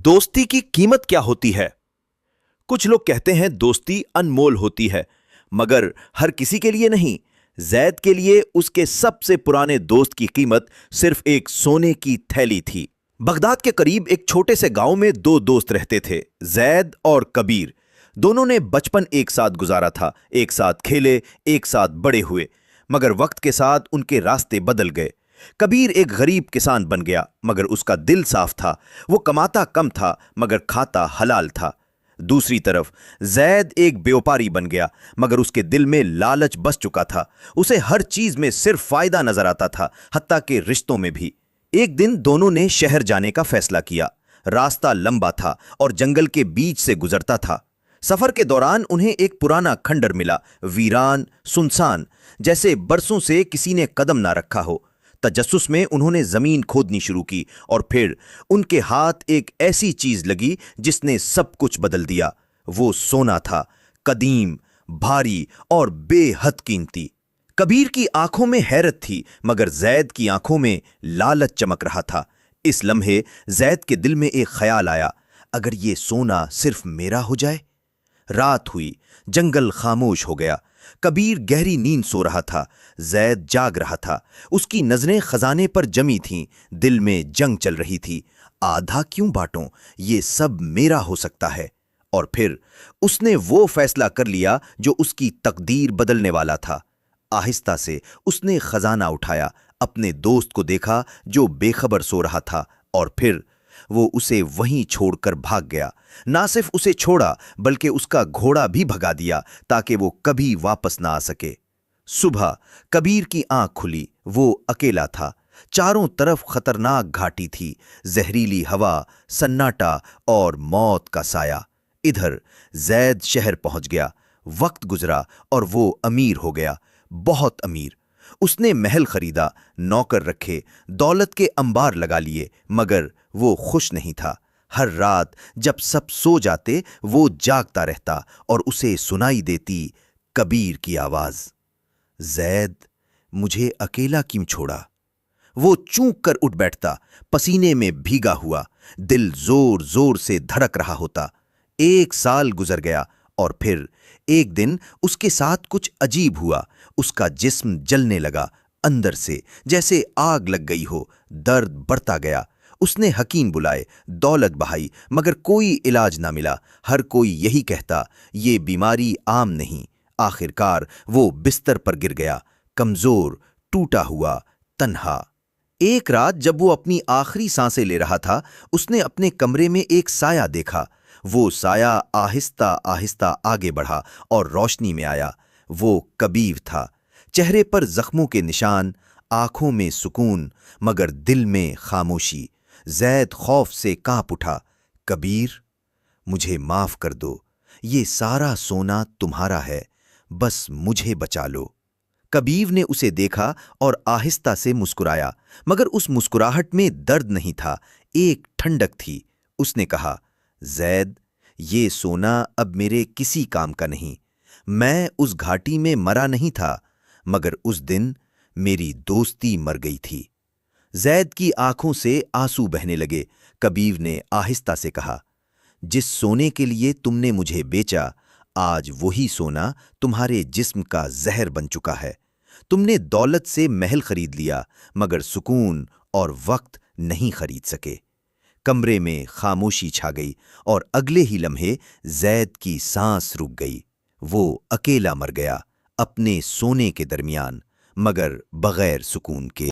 दोस्ती की कीमत क्या होती है? कुछ लोग कहते हैं दोस्ती अनमोल होती है, मगर हर किसी के लिए नहीं। जैद के लिए उसके सबसे पुराने दोस्त की कीमत सिर्फ एक सोने की थैली थी। बगदाद के करीब एक छोटे से गांव में दो दोस्त रहते थे, जैद और कबीर। दोनों ने बचपन एक साथ गुजारा था, एक साथ खेले, एक साथ बड़े हुए। मगर वक्त के साथ उनके रास्ते बदल गए। कबीर एक गरीब किसान बन गया, मगर उसका दिल साफ था। वो कमाता कम था, मगर खाता हलाल था। दूसरी तरफ जैद एक व्यापारी बन गया, मगर उसके दिल में लालच बस चुका था। उसे हर चीज में सिर्फ फायदा नजर आता था, हत्ता के रिश्तों में भी। एक दिन दोनों ने शहर जाने का फैसला किया। रास्ता लंबा था और जंगल के बीच से गुजरता था। सफर के दौरान उन्हें एक पुराना खंडर मिला, वीरान, सुनसान, जैसे बरसों से किसी ने कदम ना रखा हो। तजस्सुस में उन्होंने जमीन खोदनी शुरू की और फिर उनके हाथ एक ऐसी चीज लगी जिसने सब कुछ बदल दिया। वो सोना था, कदीम, भारी और बेहद कीमती। कबीर की आंखों में हैरत थी, मगर जैद की आंखों में लालच चमक रहा था। इस लम्हे जैद के दिल में एक ख्याल आया, अगर ये सोना सिर्फ मेरा हो जाए। रात हुई, जंगल खामोश हो गया। कबीर गहरी नींद सो रहा था, जैद जाग रहा था। उसकी नजरें खजाने पर जमी थीं, दिल में जंग चल रही थी। आधा क्यों बांटूं, ये सब मेरा हो सकता है। और फिर उसने वो फैसला कर लिया जो उसकी तकदीर बदलने वाला था। आहिस्ता से उसने खजाना उठाया, अपने दोस्त को देखा जो बेखबर सो रहा था, और फिर वो उसे वहीं छोड़कर भाग गया। ना सिर्फ उसे छोड़ा, बल्कि उसका घोड़ा भी भगा दिया ताकि वो कभी वापस ना आ सके। सुबह कबीर की आंख खुली। वो अकेला था। चारों तरफ खतरनाक घाटी थी, जहरीली हवा, सन्नाटा और मौत का साया। इधर जैद शहर पहुंच गया। वक्त गुजरा और वो अमीर हो गया, बहुत अमीर। उसने महल खरीदा, नौकर रखे, दौलत के अंबार लगा लिए, मगर वो खुश नहीं था। हर रात जब सब सो जाते, वो जागता रहता और उसे सुनाई देती कबीर की आवाज, जैद, मुझे अकेला क्यों छोड़ा। वो चूक कर उठ बैठता, पसीने में भीगा हुआ, दिल जोर जोर से धड़क रहा होता। 1 साल गुजर गया और फिर एक दिन उसके साथ कुछ अजीब हुआ। उसका जिस्म जलने लगा, अंदर से जैसे आग लग गई हो। दर्द बढ़ता गया। उसने हकीम बुलाए, दौलत बहाई, मगर कोई इलाज ना मिला। हर कोई यही कहता, ये बीमारी आम नहीं। आखिरकार वो बिस्तर पर गिर गया, कमजोर, टूटा हुआ, तन्हा। एक रात जब वो अपनी आखिरी सांसें ले रहा था, उसने अपने कमरे में एक साया देखा। वो साया आहिस्ता आहिस्ता आगे बढ़ा और रोशनी में आया। वो कबीर था। चेहरे पर जख्मों के निशान, आंखों में सुकून, मगर दिल में खामोशी। जैद खौफ से कांप उठा। कबीर, मुझे माफ कर दो, ये सारा सोना तुम्हारा है, बस मुझे बचा लो। कबीर ने उसे देखा और आहिस्ता से मुस्कुराया, मगर उस मुस्कुराहट में दर्द नहीं था, एक ठंडक थी। उसने कहा, जैद, ये सोना अब मेरे किसी काम का नहीं। मैं उस घाटी में मरा नहीं था, मगर उस दिन मेरी दोस्ती मर गई थी। जैद की आंखों से आंसू बहने लगे। कबीर ने आहिस्ता से कहा, जिस सोने के लिए तुमने मुझे बेचा, आज वही सोना तुम्हारे जिस्म का जहर बन चुका है। तुमने दौलत से महल खरीद लिया, मगर सुकून और वक्त नहीं खरीद सके। कमरे में खामोशी छा गई और अगले ही लम्हे जैद की सांस रुक गई। वो अकेला मर गया, अपने सोने के दरमियान, मगर बगैर सुकून के।